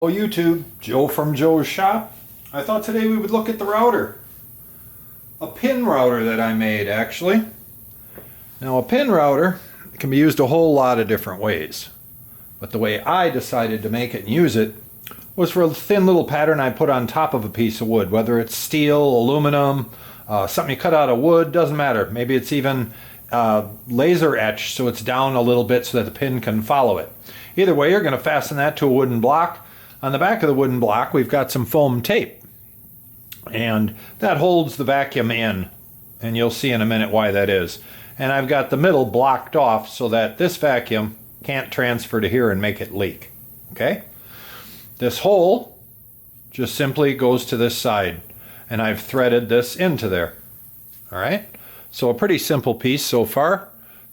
Hello YouTube, Joe from Joe's shop. I thought today we would look at the router. A pin router that I made actually. Now a pin router can be used a whole lot of different ways. But the way I decided to make it and use it was for a thin little pattern I put on top of a piece of wood. Whether it's steel, aluminum, something you cut out of wood, doesn't matter. Maybe it's even laser etched so it's down a little bit so that the pin can follow it. Either way, you're going to fasten that to a wooden block. On the back of the wooden block, we've got some foam tape, and that holds the vacuum in, and you'll see in a minute why that is. And I've got the middle blocked off so that this vacuum can't transfer to here and make it leak. Okay? This hole just simply goes to this side, and I've threaded this into there. All right? So a pretty simple piece so far.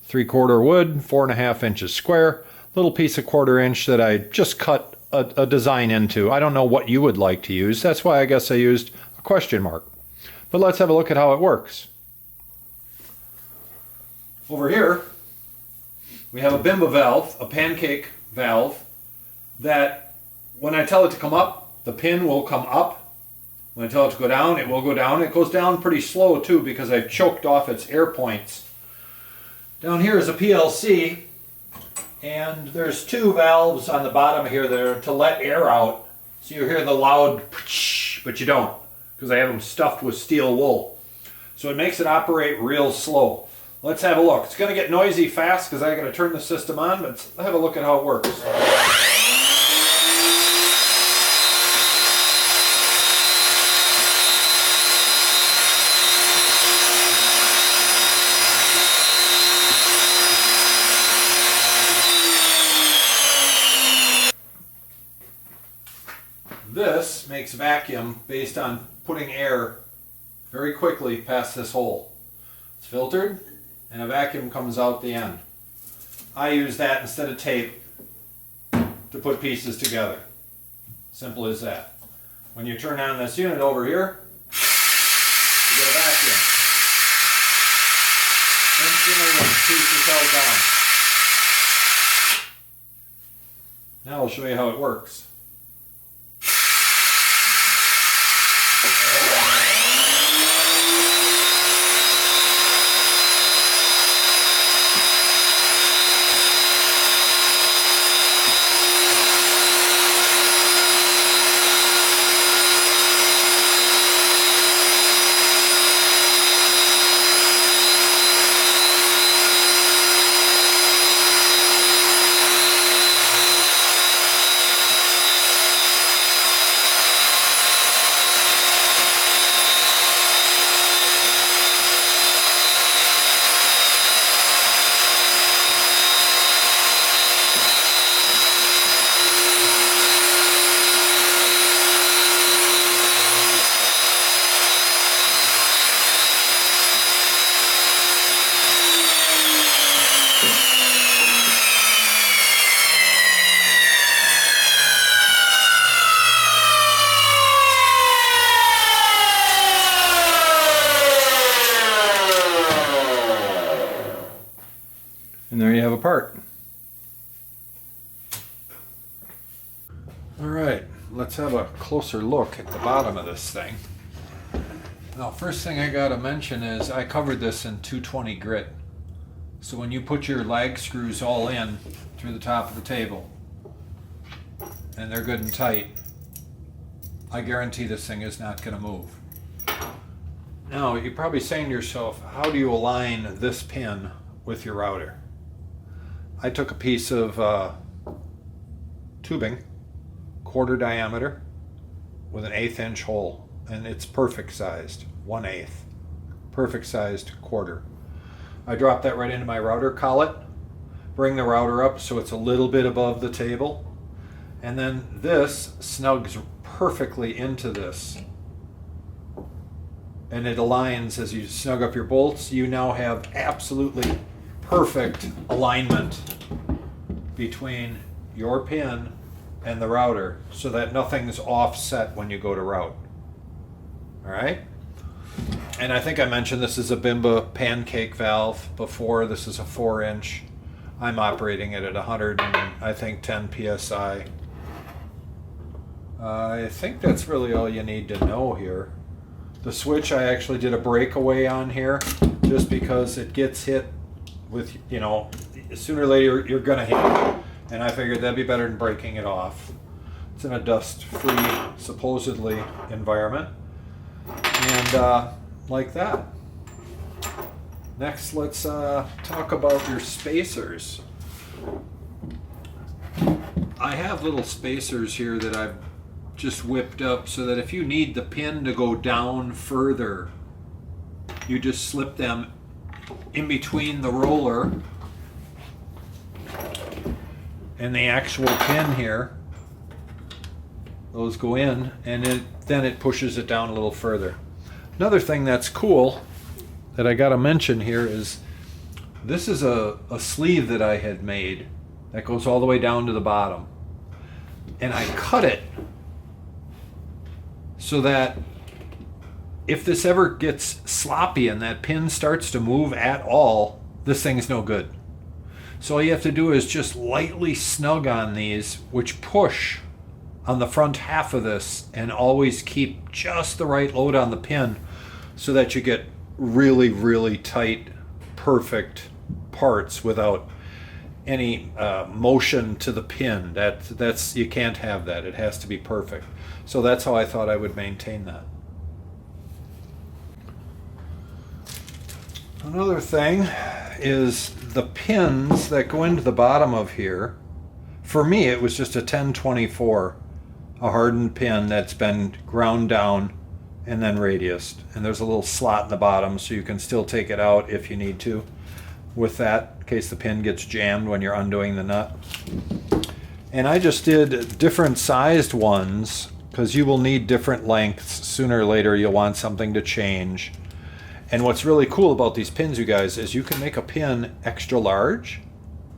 3/4 wood, 4.5 inches square. Little piece of 1/4 inch that I just cut a design into. I don't know what you would like to use. That's why I guess I used a question mark. But let's have a look at how it works. Over here, we have a bimba valve, a pancake valve, that when I tell it to come up, the pin will come up. When I tell it to go down, it will go down. It goes down pretty slow too because I've choked off its air points. Down here is a PLC. And there's 2 valves on the bottom here that are to let air out. So you hear the loud but you don't, because I have them stuffed with steel wool. So it makes it operate real slow. Let's have a look. It's going to get noisy fast because I got to turn the system on, but let's have a look at how it works. This makes vacuum based on putting air very quickly past this hole. It's filtered and a vacuum comes out the end. I use that instead of tape to put pieces together. Simple as that. When you turn on this unit over here, you get a vacuum. Instantly when the piece is held down. Now I'll show you how it works. And there you have a part. Alright, let's have a closer look at the bottom of this thing. Now, first thing I gotta mention is I covered this in 220 grit. So when you put your lag screws all in through the top of the table, and they're good and tight, I guarantee this thing is not gonna move. Now, you're probably saying to yourself, how do you align this pin with your router? I took a piece of tubing, 1/4 diameter, with an 1/8 inch hole, and it's perfect sized, 1/8, perfect sized 1/4. I drop that right into my router collet, bring the router up so it's a little bit above the table, and then this snugs perfectly into this. And it aligns as you snug up your bolts. You now have absolutely perfect alignment between your pin and the router so that nothing's offset when you go to route. All right? And I think I mentioned this is a Bimba pancake valve before. This is a 4-inch. I'm operating it at 100 and I think 10 psi. I think that's really all you need to know here. The switch, I actually did a breakaway on here just because it gets hit with, you know, sooner or later you're gonna hit it. And I figured that'd be better than breaking it off. It's in a dust-free, supposedly, environment. And like that. Next, let's talk about your spacers. I have little spacers here that I've just whipped up so that if you need the pin to go down further, you just slip them in between the roller and the actual pin here. Those go in, and then it pushes it down a little further. Another thing that's cool that I gotta mention here is this is a sleeve that I had made that goes all the way down to the bottom. And I cut it so that if this ever gets sloppy and that pin starts to move at all, this thing's no good. So all you have to do is just lightly snug on these, which push on the front half of this, and always keep just the right load on the pin so that you get really, really tight, perfect parts without any motion to the pin. That's you can't have that. It has to be perfect. So that's how I thought I would maintain that. Another thing is the pins that go into the bottom of here. For me, it was just a 1024, a hardened pin that's been ground down and then radiused. And there's a little slot in the bottom so you can still take it out if you need to with that, in case the pin gets jammed when you're undoing the nut. And I just did different sized ones because you will need different lengths. Sooner or later you'll want something to change. And what's really cool about these pins, you guys, is you can make a pin extra large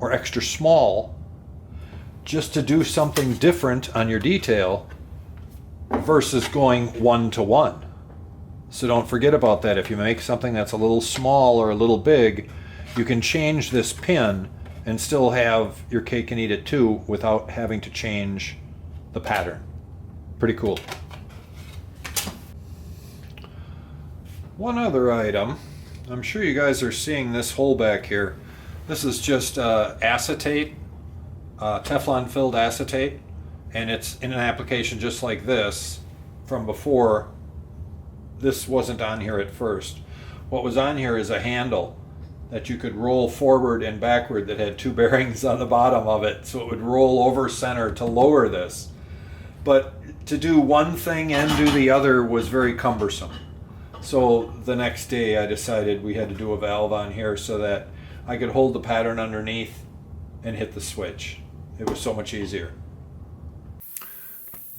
or extra small just to do something different on your detail versus going 1-to-1. So don't forget about that. If you make something that's a little small or a little big, you can change this pin and still have your cake and eat it too without having to change the pattern. Pretty cool. One other item, I'm sure you guys are seeing this hole back here. This is just acetate, Teflon filled acetate, and it's in an application just like this from before. This wasn't on here at first. What was on here is a handle that you could roll forward and backward that had two bearings on the bottom of it, so it would roll over center to lower this. But to do one thing and do the other was very cumbersome. So the next day I decided we had to do a valve on here so that I could hold the pattern underneath and hit the switch. It was so much easier.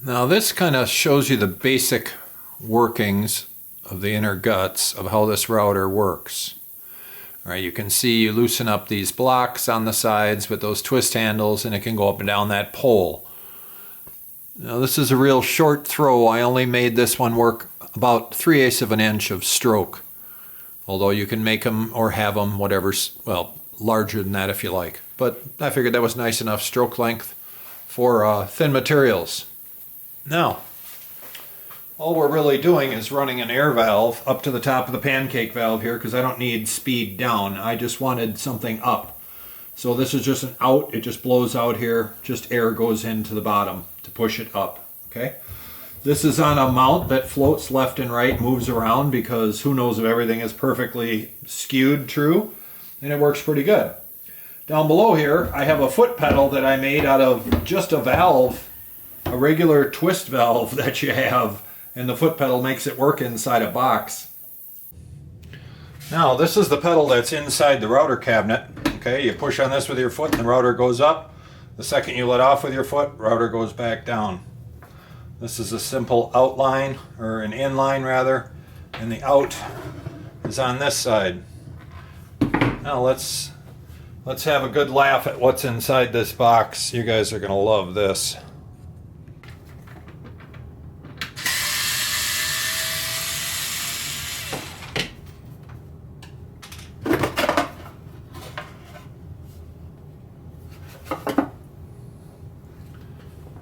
Now this kind of shows you the basic workings of the inner guts of how this router works. All right, you can see you loosen up these blocks on the sides with those twist handles, and it can go up and down that pole. Now this is a real short throw. I only made this one work about 3/8 of an inch of stroke. Although you can make them or have them whatever's, well, larger than that if you like. But I figured that was nice enough stroke length for thin materials. Now, all we're really doing is running an air valve up to the top of the pancake valve here because I don't need speed down. I just wanted something up. So this is just an out. It just blows out here. Just air goes into the bottom to push it up. Okay. This is on a mount that floats left and right, moves around because who knows if everything is perfectly skewed true. And it works pretty good. Down below here, I have a foot pedal that I made out of just a valve, a regular twist valve that you have. And the foot pedal makes it work inside a box. Now this is the pedal that's inside the router cabinet. Okay, you push on this with your foot and the router goes up. The second you let off with your foot, router goes back down. This is a simple outline, or an inline rather, and the out is on this side. Now let's have a good laugh at what's inside this box. You guys are going to love this.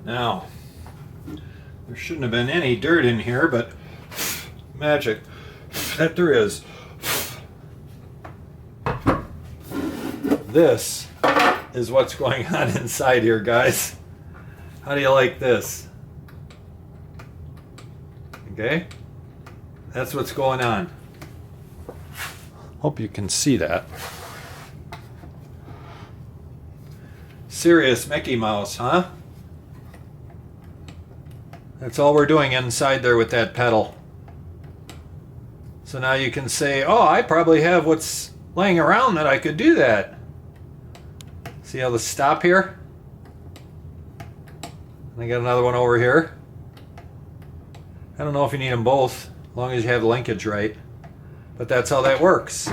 Now, shouldn't have been any dirt in here, but magic that there is. This is what's going on inside here, guys. How do you like this? Okay, that's what's going on. Hope you can see that. Serious Mickey Mouse, huh? That's all we're doing inside there with that pedal. So now you can say, oh, I probably have what's laying around that I could do that. See how the stop here? And I got another one over here. I don't know if you need them both, as long as you have the linkage right. But that's how that works.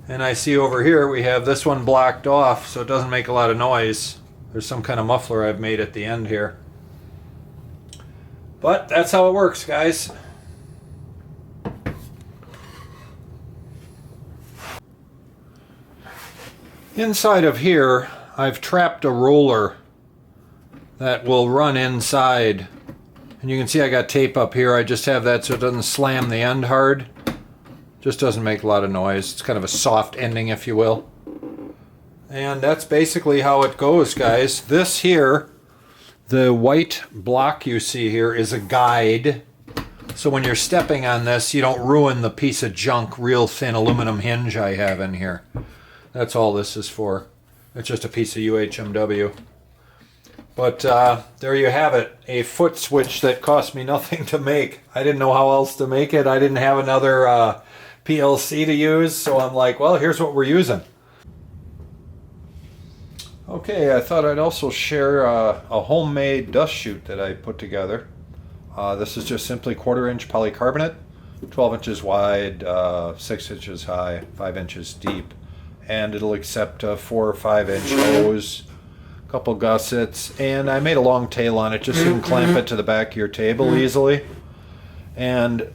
And I see over here we have this one blocked off so it doesn't make a lot of noise. There's some kind of muffler I've made at the end here. But that's how it works, guys. Inside of here, I've trapped a roller that will run inside. And you can see I got tape up here. I just have that so it doesn't slam the end hard. Just doesn't make a lot of noise. It's kind of a soft ending, if you will. And that's basically how it goes, guys. This here, the white block you see here, is a guide. So when you're stepping on this, you don't ruin the piece of junk, real thin aluminum hinge I have in here. That's all this is for. It's just a piece of UHMW. But there you have it. A foot switch that cost me nothing to make. I didn't know how else to make it. I didn't have another PLC to use, so I'm like, well, here's what we're using. Okay, I thought I'd also share a homemade dust chute that I put together. This is just simply 1/4 inch polycarbonate, 12 inches wide, 6 inches high, 5 inches deep. And it'll accept a 4 or 5 inch hose, a couple gussets, and I made a long tail on it just so you can clamp it to the back of your table easily. And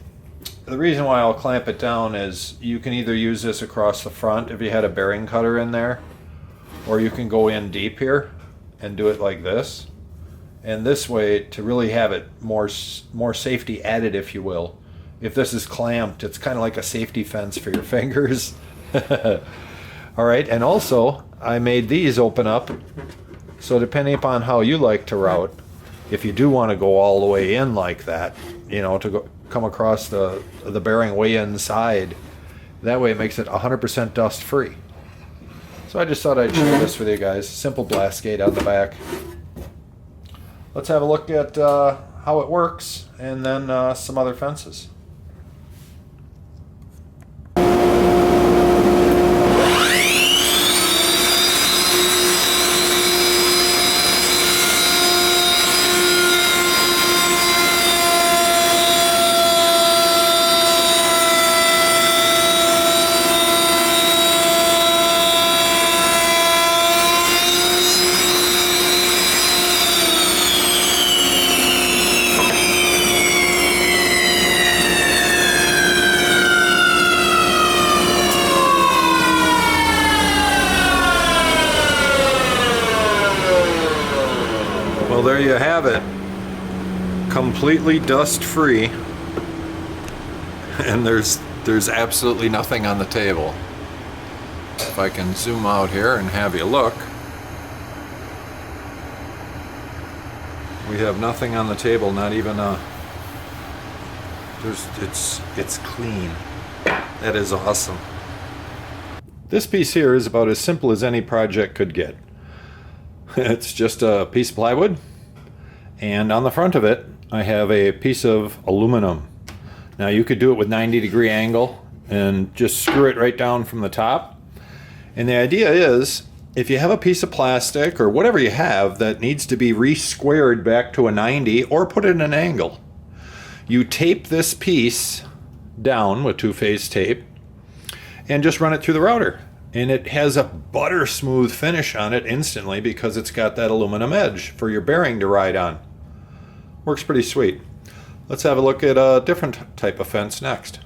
the reason why I'll clamp it down is you can either use this across the front if you had a bearing cutter in there, or you can go in deep here and do it like this. And this way, to really have it more safety added, if you will. If this is clamped, it's kind of like a safety fence for your fingers. All right, and also I made these open up, so depending upon how you like to route, if you do want to go all the way in like that, you know, to come across the bearing way inside, that way it makes it 100% dust free. So I just thought I'd share this with you guys. Simple blast gate on the back. Let's have a look at how it works, and then some other fences. Well, there you have it. Completely dust free. And there's absolutely nothing on the table. If I can zoom out here and have you look. We have nothing on the table, not even a... It's clean. That is awesome. This piece here is about as simple as any project could get. It's just a piece of plywood, and on the front of it I have a piece of aluminum. Now you could do it with 90-degree angle and just screw it right down from the top. And the idea is, if you have a piece of plastic or whatever you have that needs to be re-squared back to a 90 or put it in an angle, you tape this piece down with two-phase tape and just run it through the router. And it has a butter smooth finish on it instantly because it's got that aluminum edge for your bearing to ride on. Works pretty sweet. Let's have a look at a different type of fence next.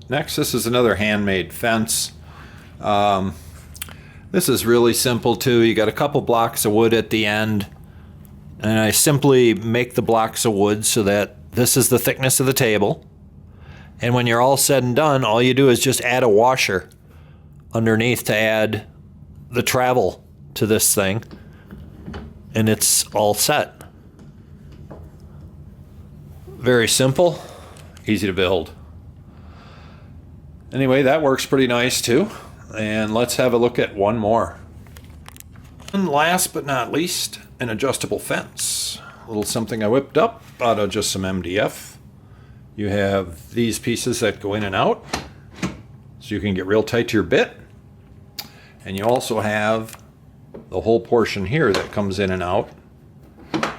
Next, this is another handmade fence. This is really simple too. You got a couple blocks of wood at the end, and I simply make the blocks of wood so that this is the thickness of the table. And when you're all said and done, all you do is just add a washer underneath to add the travel to this thing, and it's all set. Very simple, easy to build. Anyway, that works pretty nice too. And let's have a look at one more. And last but not least, an adjustable fence. A little something I whipped up out of just some MDF. You have these pieces that go in and out, so you can get real tight to your bit. And you also have the whole portion here that comes in and out.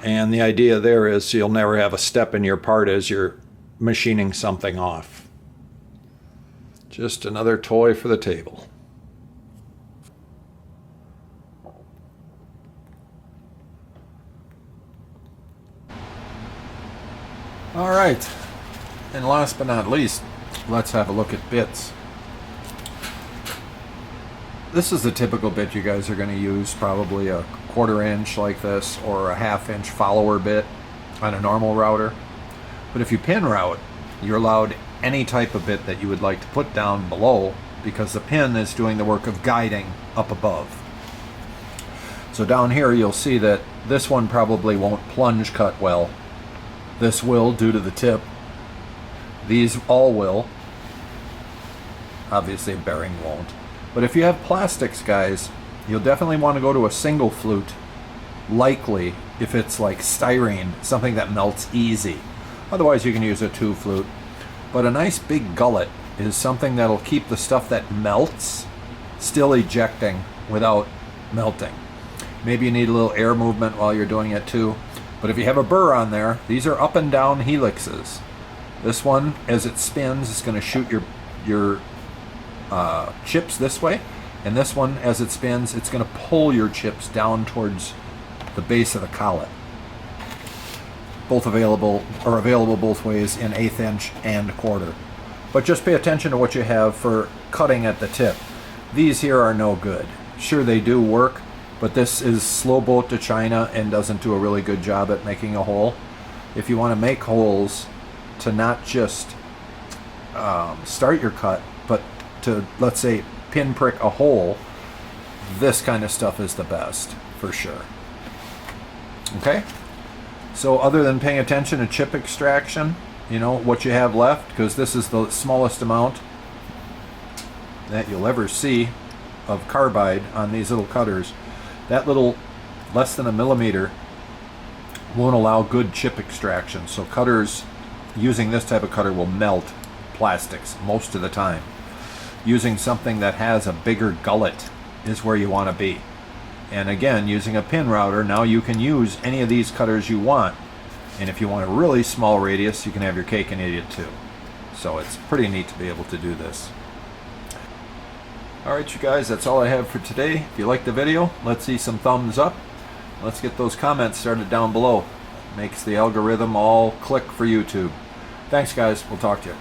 And the idea there is you'll never have a step in your part as you're machining something off. Just another toy for the table. All right, and last but not least, let's have a look at bits. This is the typical bit you guys are going to use, probably a 1/4 inch like this or a 1/2 inch follower bit on a normal router. But if you pin route, you're allowed any type of bit that you would like to put down below, because the pin is doing the work of guiding up above. So down here you'll see that this one probably won't plunge cut well. This will, due to the tip. These all will. Obviously a bearing won't. But if you have plastics, guys, you'll definitely want to go to a single flute. Likely, if it's like styrene, something that melts easy. Otherwise you can use a 2 flute. But a nice big gullet is something that'll keep the stuff that melts still ejecting without melting. Maybe you need a little air movement while you're doing it too. But if you have a burr on there, these are up and down helixes. This one, as it spins, is going to shoot your chips this way, and this one, as it spins, it's going to pull your chips down towards the base of the collet. Both available both ways in 1/8 inch and 1/4. But just pay attention to what you have for cutting at the tip. These here are no good. Sure, they do work, but this is slow boat to China and doesn't do a really good job at making a hole. If you want to make holes, to not just start your cut, but to, let's say, pinprick a hole, this kind of stuff is the best, for sure. Okay? So other than paying attention to chip extraction, you know, what you have left, because this is the smallest amount that you'll ever see of carbide on these little cutters. That little, less than a millimeter, won't allow good chip extraction. So cutters using this type of cutter will melt plastics most of the time. Using something that has a bigger gullet is where you want to be. And again, using a pin router, now you can use any of these cutters you want. And if you want a really small radius, you can have your cake and eat it too. So it's pretty neat to be able to do this. Alright you guys, that's all I have for today. If you liked the video, let's see some thumbs up. Let's get those comments started down below. Makes the algorithm all click for YouTube. Thanks guys, we'll talk to you.